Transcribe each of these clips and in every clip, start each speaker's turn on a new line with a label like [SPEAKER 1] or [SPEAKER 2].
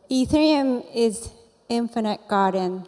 [SPEAKER 1] Ethereum is infinite garden.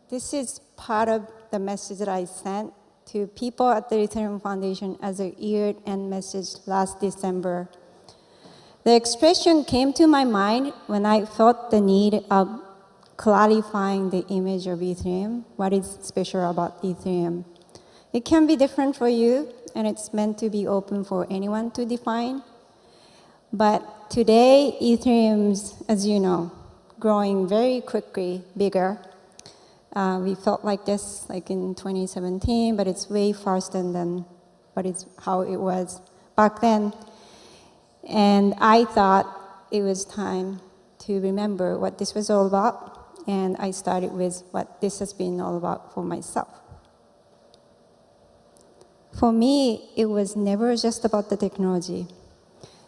[SPEAKER 1] This is part of the message that I sent to people at the Ethereum Foundation as a year-end message last December. The expression came to my mind when I felt the need of clarifying the image of Ethereum, what is special about Ethereum. It can be different for you, and it's meant to be open for anyone to define. But today, Ethereum's, as you know, growing very quickly, bigger. We felt like this like in 2017, but it's way faster than how it was back then. And I thought it was time to remember what this was all about, and I started with what this has been all about for myself. For me, it was never just about the technology.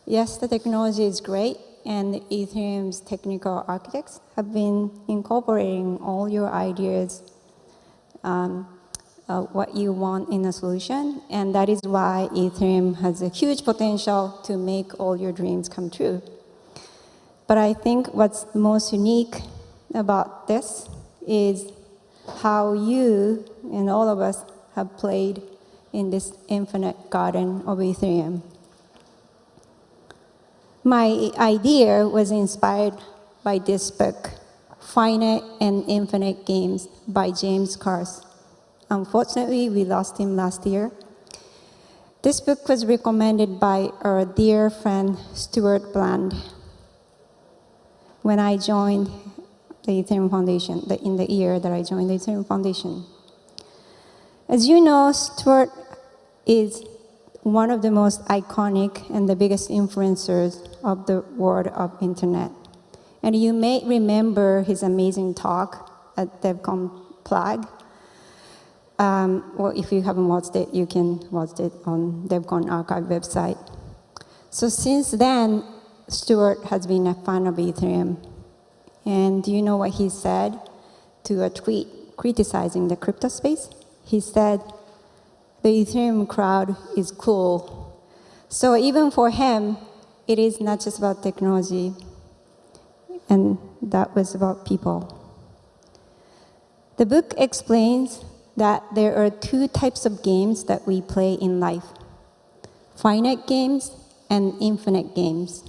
[SPEAKER 1] Yes, the technology is great, and Ethereum's technical architects have been incorporating all your ideas, what you want in a solution, and that is why Ethereum has a huge potential to make all your dreams come true. But I think what's most unique about this is how you and all of us have played in this infinite garden of Ethereum. My idea was inspired by this book, Finite and Infinite Games by James Carse. Unfortunately, we lost him last year. This book was recommended by our dear friend, Stuart Bland, when I joined the Ethereum Foundation, in the year that I joined the Ethereum Foundation. As you know, Stuart is one of the most iconic and the biggest influencers of the world of internet. And you may remember his amazing talk at DevCon Plug. Well, if you haven't watched it, you can watch it on DevCon Archive website. So since then, Stuart has been a fan of Ethereum. And do you know what he said to a tweet criticizing the crypto space? He said, the Ethereum crowd is cool. So even for him, it is not just about technology, and that was about people. The book explains that there are two types of games that we play in life: finite games and infinite games.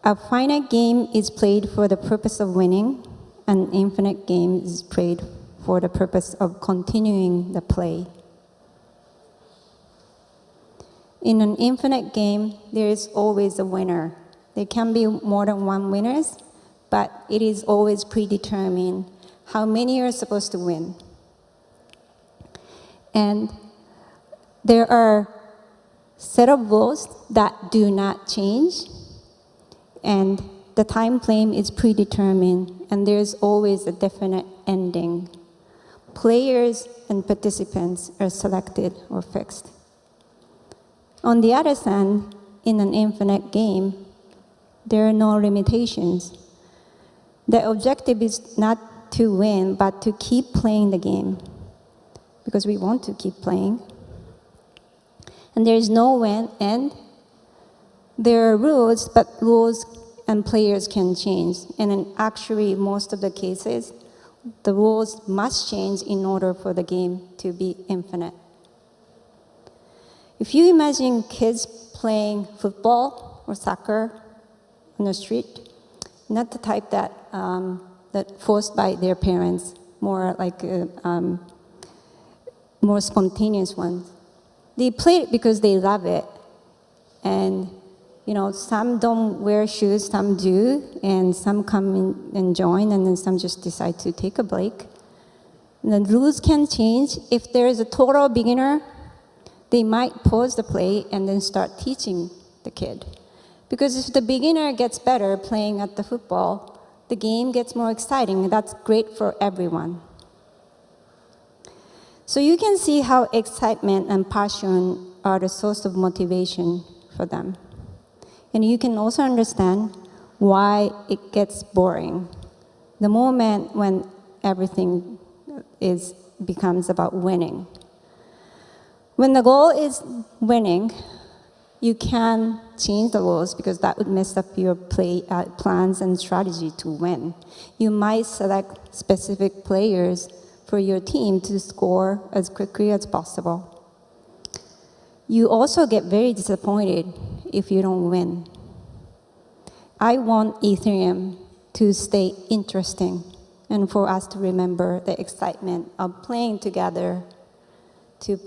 [SPEAKER 1] A finite game is played for the purpose of winning, and an infinite game is played for the purpose of continuing the play. In an infinite game, there is always a winner. There can be more than one winners, but it is always predetermined how many are supposed to win. And there are set of rules that do not change, and the time frame is predetermined, and there's always a definite ending. Players and participants are selected or fixed. On the other hand, in an infinite game, there are no limitations. The objective is not to win, but to keep playing the game, because we want to keep playing. And there is no end. There are rules, but rules and players can change. And in actually most of the cases, the rules must change in order for the game to be infinite. If you imagine kids playing football or soccer on the street, not the type that forced by their parents, more like more spontaneous ones. They play it because they love it, and you know, some don't wear shoes, some do, and some come in and join, and then some just decide to take a break. And the rules can change. If there is a total beginner, they might pause the play and then start teaching the kid. Because if the beginner gets better playing at the football, the game gets more exciting, and that's great for everyone. So you can see how excitement and passion are the source of motivation for them. And you can also understand why it gets boring. The moment when everything becomes about winning. When the goal is winning, you can change the rules because that would mess up your plans and strategy to win. You might select specific players for your team to score as quickly as possible. You also get very disappointed if you don't win. I want Ethereum to stay interesting and for us to remember the excitement of playing together to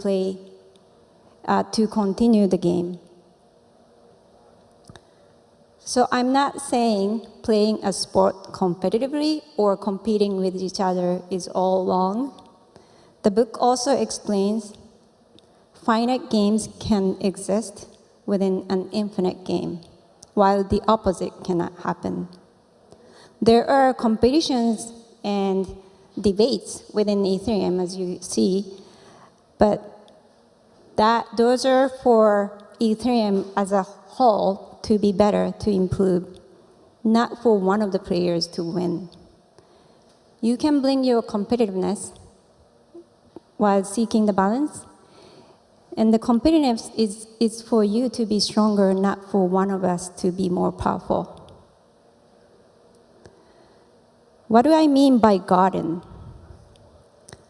[SPEAKER 1] continue the game. So I'm not saying playing a sport competitively or competing with each other is all wrong. The book also explains finite games can exist within an infinite game, while the opposite cannot happen. There are competitions and debates within Ethereum, as you see, but those are for Ethereum as a whole to be better, to improve, not for one of the players to win. You can bring your competitiveness while seeking the balance, and the competitiveness is for you to be stronger, not for one of us to be more powerful. What do I mean by garden?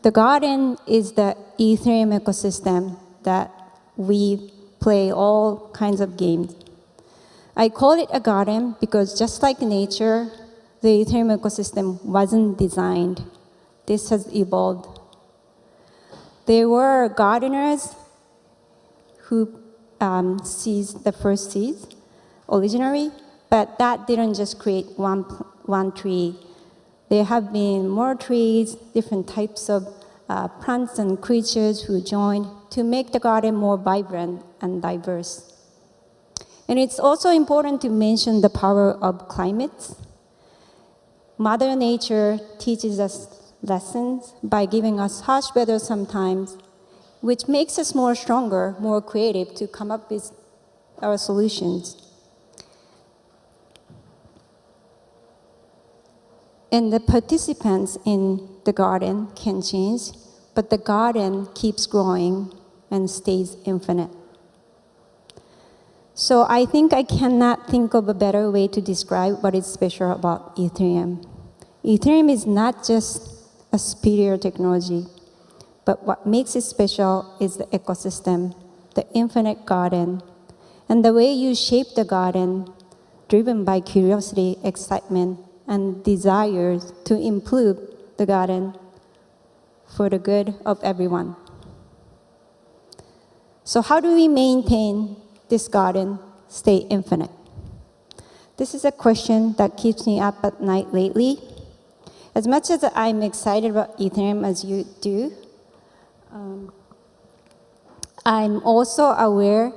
[SPEAKER 1] The garden is the Ethereum ecosystem that we play all kinds of games. I call it a garden because just like nature, the Ethereum ecosystem wasn't designed. This has evolved. There were gardeners who seized the first seeds originally, but that didn't just create one tree. There have been more trees, different types of plants and creatures who joined to make the garden more vibrant and diverse. And it's also important to mention the power of climate. Mother Nature teaches us lessons by giving us harsh weather sometimes, which makes us more stronger, more creative to come up with our solutions. And the participants in the garden can change, but the garden keeps growing and stays infinite. So I think I cannot think of a better way to describe what is special about Ethereum. Ethereum is not just a superior technology, but what makes it special is the ecosystem, the infinite garden, and the way you shape the garden, driven by curiosity, excitement, and desires to improve the garden for the good of everyone. So how do we maintain this garden stay infinite? This is a question that keeps me up at night lately. As much as I'm excited about Ethereum as you do, I'm also aware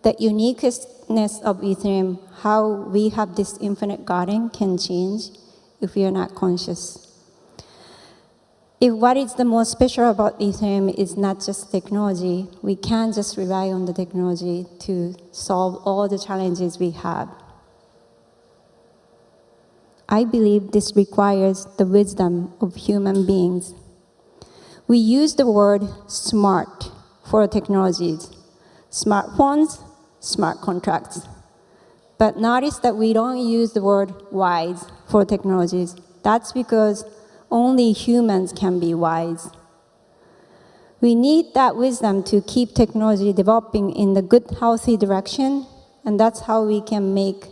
[SPEAKER 1] that uniqueness of Ethereum, how we have this infinite garden, can change if we are not conscious. If what is the most special about Ethereum is not just technology, we can't just rely on the technology to solve all the challenges we have. I believe this requires the wisdom of human beings. We use the word smart for technologies. Smartphones, smart contracts. But notice that we don't use the word wise for technologies. That's because only humans can be wise. We need that wisdom to keep technology developing in the good, healthy direction, and that's how we can make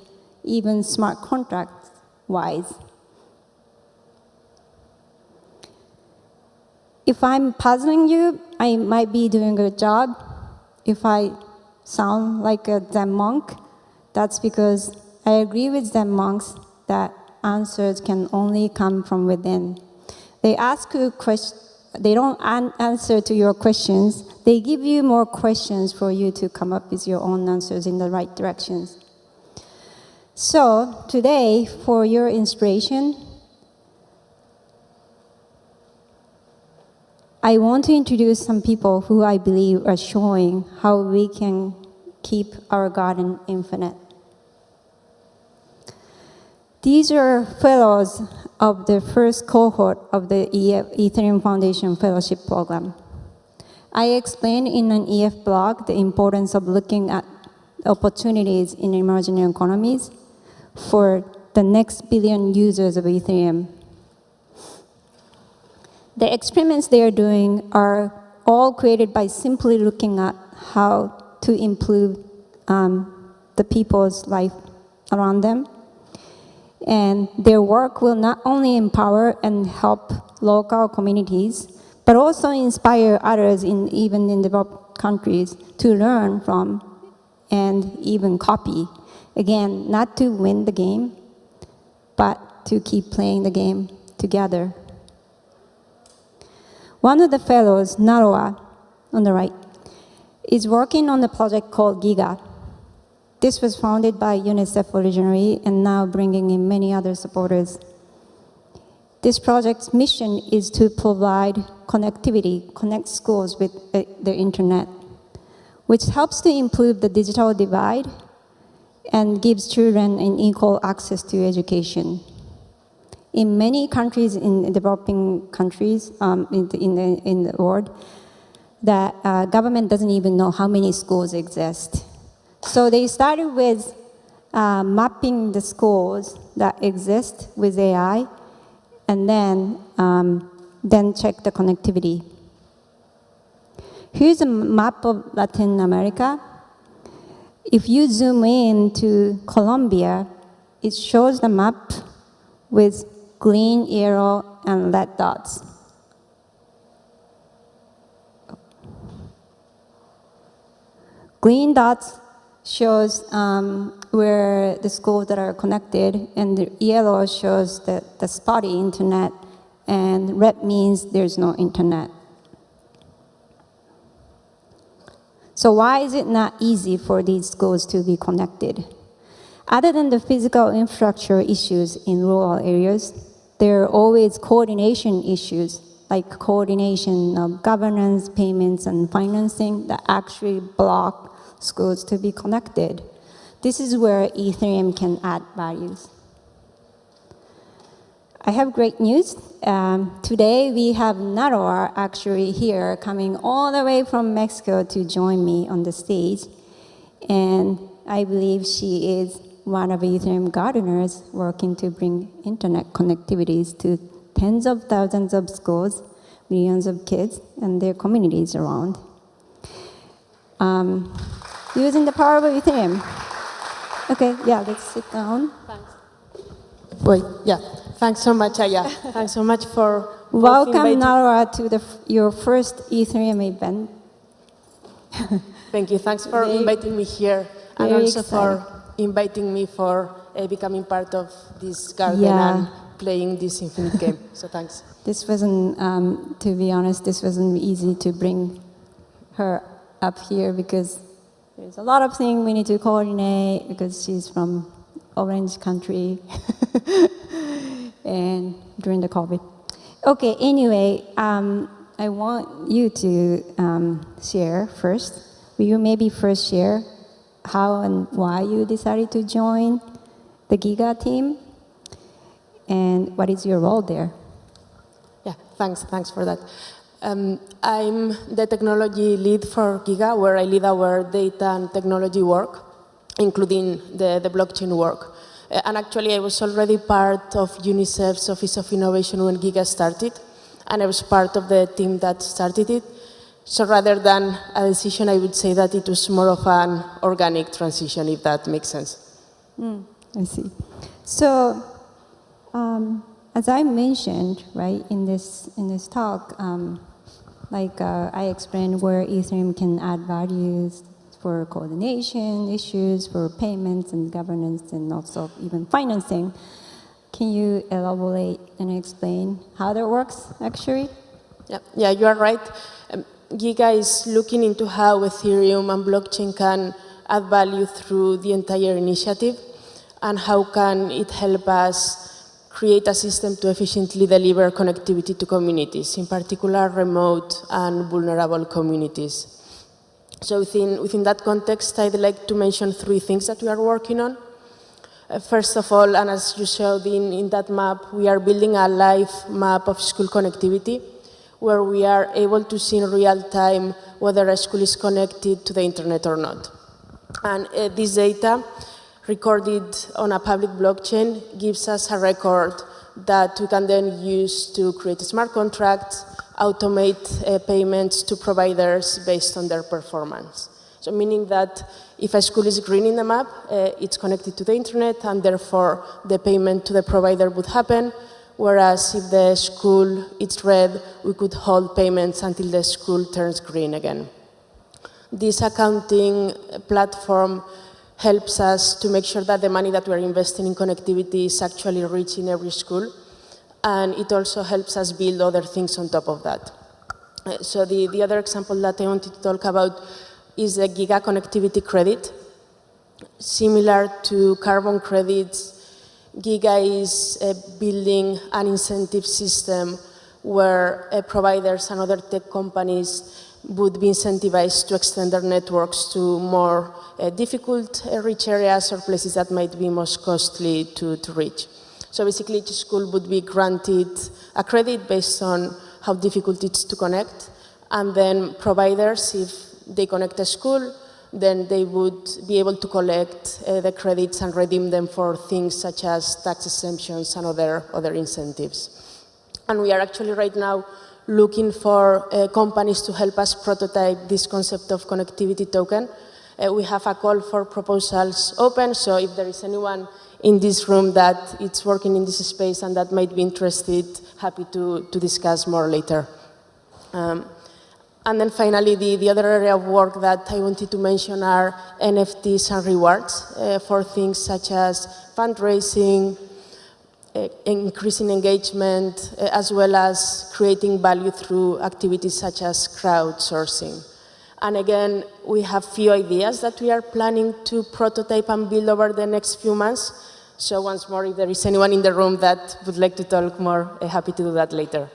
[SPEAKER 1] even smart contracts wise. If I'm puzzling you, I might be doing a good job. If I sound like a Zen monk, that's because I agree with Zen monks that answers can only come from within. They ask you questions, they don't answer to your questions, they give you more questions for you to come up with your own answers in the right directions. So today, for your inspiration, I want to introduce some people who I believe are showing how we can keep our garden infinite. These are fellows of the first cohort of the Ethereum Foundation Fellowship Program. I explained in an EF blog the importance of looking at opportunities in emerging economies for the next billion users of Ethereum. The experiments they are doing are all created by simply looking at how to improve the people's life around them. And their work will not only empower and help local communities, but also inspire others, even in developed countries, to learn from and even copy. Again, not to win the game, but to keep playing the game together. One of the fellows, Naroa, on the right, is working on a project called Giga. This was founded by UNICEF originally and now bringing in many other supporters. This project's mission is to provide connectivity, connect schools with the internet, which helps to improve the digital divide and gives children an equal access to education. In many countries, in developing countries in the world, the government doesn't even know how many schools exist. So they started with mapping the schools that exist with AI, and then check the connectivity. Here's a map of Latin America. If you zoom in to Colombia, it shows the map with green arrow and red dots. Green dots shows where the schools that are connected, and the yellow shows the spotty internet, and red means there's no internet. So why is it not easy for these schools to be connected? Other than the physical infrastructure issues in rural areas, there are always coordination issues, like coordination of governance, payments, and financing that actually block schools to be connected. This is where Ethereum can add values. I have great news. Today we have Naroa actually here, coming all the way from Mexico to join me on the stage. And I believe she is one of Ethereum gardeners working to bring internet connectivities to tens of thousands of schools, millions of kids, and their communities around. Using the power of Ethereum. Okay, yeah, let's sit down.
[SPEAKER 2] Thanks. Wait, yeah. Thanks so much, Aya. Thanks so much for
[SPEAKER 1] welcome, Naroa, to your first Ethereum event.
[SPEAKER 2] Thank you. Thanks for inviting me here, and also for inviting me for becoming part of this garden and playing this infinite game. So thanks.
[SPEAKER 1] This wasn't, to be honest, this wasn't easy to bring her up here because there's a lot of things we need to coordinate because she's from orange country and during the COVID. Okay, anyway, I want you to share first. Will you maybe first share how and why you decided to join the Giga team? And what is your role there?
[SPEAKER 2] Yeah, thanks for that. I'm the technology lead for Giga, where I lead our data and technology work, including the blockchain work. And actually, I was already part of UNICEF's Office of Innovation when Giga started, and I was part of the team that started it. So rather than a decision, I would say that it was more of an organic transition, if that makes sense.
[SPEAKER 1] I see. So, as I mentioned, right, in this talk, I explained where Ethereum can add values for coordination issues, for payments and governance, and also even financing. Can you elaborate and explain how that works, actually?
[SPEAKER 2] Yeah, you are right. Giga is looking into how Ethereum and blockchain can add value through the entire initiative, and how can it help us create a system to efficiently deliver connectivity to communities, in particular remote and vulnerable communities. So within that context, I'd like to mention 3 things that we are working on. First of all, and as you showed in that map, we are building a live map of school connectivity, where we are able to see in real time whether a school is connected to the internet or not. And this data, recorded on a public blockchain, gives us a record that we can then use to create smart contracts, automate payments to providers based on their performance. So meaning that if a school is green in the map, it's connected to the internet, and therefore the payment to the provider would happen. Whereas if the school is red, we could hold payments until the school turns green again. This accounting platform helps us to make sure that the money that we're investing in connectivity is actually reaching every school. And it also helps us build other things on top of that. So the other example that I wanted to talk about is the giga connectivity credit. Similar to carbon credits, Giga is building an incentive system where providers and other tech companies would be incentivized to extend their networks to more difficult reach areas or places that might be most costly to reach. So basically, each school would be granted a credit based on how difficult it is to connect, and then providers, if they connect a school, then they would be able to collect the credits and redeem them for things such as tax exemptions and other incentives. And we are actually right now looking for companies to help us prototype this concept of connectivity token. We have a call for proposals open, so if there is anyone in this room that is working in this space and that might be interested, happy to discuss more later. And then finally, the other area of work that I wanted to mention are NFTs and rewards for things such as fundraising, increasing engagement, as well as creating value through activities such as crowdsourcing. And again, we have few ideas that we are planning to prototype and build over the next few months. So once more, if there is anyone in the room that would like to talk more, I'm happy to do that later.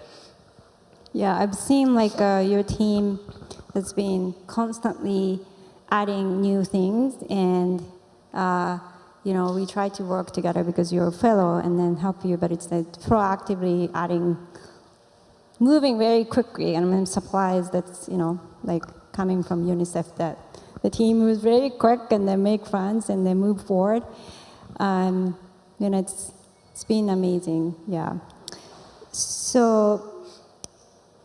[SPEAKER 1] Yeah, I've seen like your team has been constantly adding new things, and we try to work together because you're a fellow and then help you, but it's like proactively adding, moving very quickly, and I'm surprised that's like coming from UNICEF that the team moves very quick and they make friends and they move forward. It's been amazing, yeah. So.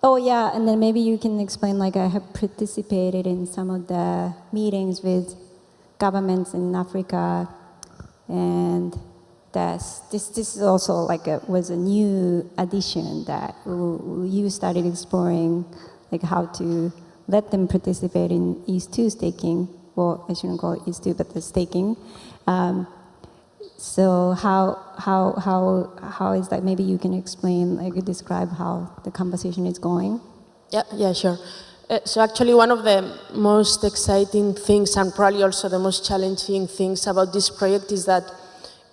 [SPEAKER 1] Oh yeah, and then maybe you can explain, like I have participated in some of the meetings with governments in Africa, and this is also like was a new addition that you started exploring, like how to let them participate in ETH2 staking. Well, I shouldn't call it ETH2, but the staking. So how is that? Maybe you can explain, like describe how the conversation is going.
[SPEAKER 2] Yeah, sure. So actually, one of the most exciting things, and probably also the most challenging things about this project, is that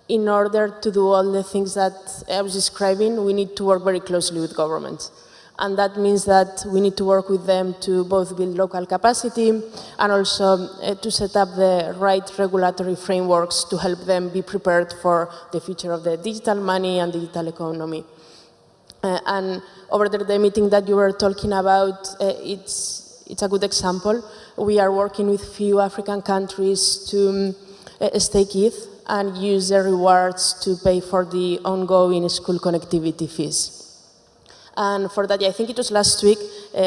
[SPEAKER 2] in order to do all the things that I was describing, we need to work very closely with governments. And that means that we need to work with them to both build local capacity and also to set up the right regulatory frameworks to help them be prepared for the future of the digital money and digital economy. And over there, the meeting that you were talking about, it's a good example. We are working with few African countries to stake ETH and use the rewards to pay for the ongoing school connectivity fees. And for that, I think it was last week.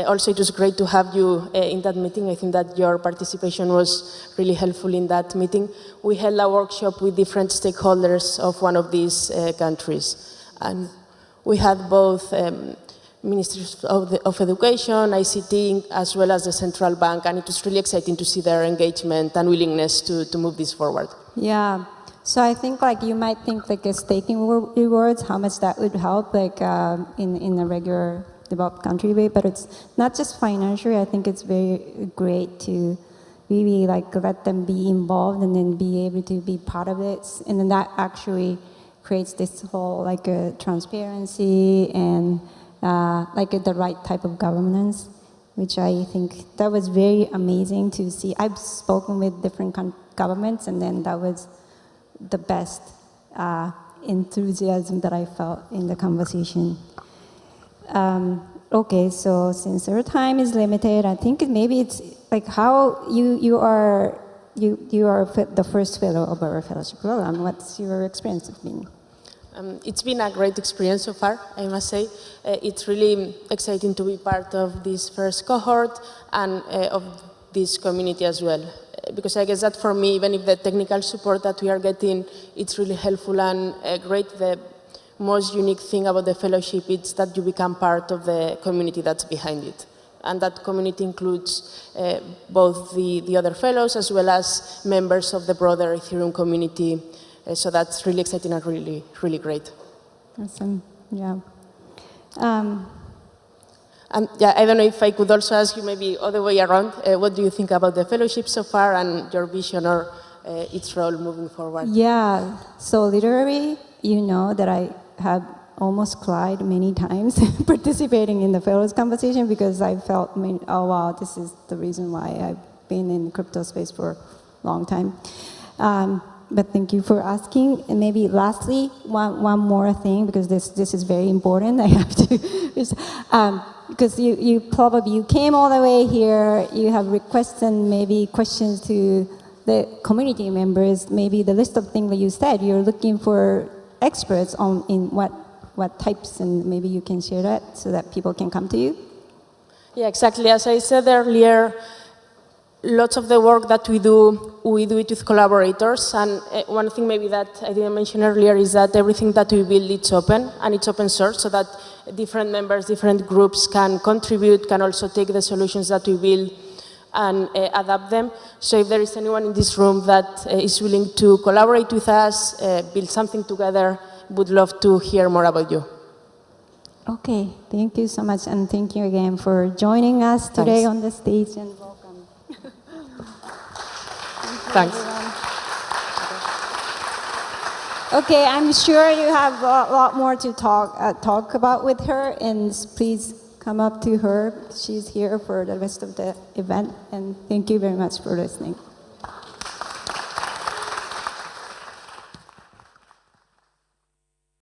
[SPEAKER 2] Also, it was great to have you in that meeting. I think that your participation was really helpful in that meeting. We held a workshop with different stakeholders of one of these countries. And we had both ministries of education, ICT, as well as the central bank. And it was really exciting to see their engagement and willingness to move this forward.
[SPEAKER 1] Yeah. So I think like you might think like a staking rewards, how much that would help like in a regular developed country way, but it's not just financially. I think it's very great to really like let them be involved and then be able to be part of it, and then that actually creates this whole like transparency and like the right type of governance, which I think that was very amazing to see. I've spoken with different governments, and then that was the best enthusiasm that I felt in the conversation. Okay, so since our time is limited, I think maybe it's like how you are you are the first fellow of our fellowship program. What's your experience been?
[SPEAKER 2] It's been a great experience so far, I must say. It's really exciting to be part of this first cohort and of this community as well. Because I guess that for me, even if the technical support that we are getting, it's really helpful and great, the most unique thing about the fellowship is that you become part of the community that's behind it. And that community includes both the other fellows as well as members of the broader Ethereum community. So that's really exciting and really, really great.
[SPEAKER 1] Awesome, yeah.
[SPEAKER 2] And yeah, I don't know if I could also ask you maybe other way around. What do you think about the fellowship so far and your vision or its role moving forward?
[SPEAKER 1] Yeah, so literally, you know that I have almost cried many times participating in the fellows conversation because I felt, oh wow, this is the reason why I've been in crypto space for a long time. But thank you for asking. And maybe lastly, one more thing, because this is very important. I have to, because you came all the way here. You have requests and maybe questions to the community members. Maybe the list of things that you said, you're looking for experts in what types, and maybe you can share that so that people can come to you.
[SPEAKER 2] Yeah, exactly. As I said earlier, lots of the work that we do it with collaborators. And one thing maybe that I didn't mention earlier is that everything that we build, it's open and it's open source so that different members, different groups can contribute, can also take the solutions that we build and adapt them. So if there is anyone in this room that is willing to collaborate with us, build something together, would love to hear more about you.
[SPEAKER 1] Okay, thank you so much, and thank you again for joining us today
[SPEAKER 2] Thanks.
[SPEAKER 1] on the stage, and welcome.
[SPEAKER 2] Thanks.
[SPEAKER 1] Okay, I'm sure you have a lot more to talk about with her, and please come up to her. She's here for the rest of the event, and thank you very much for listening.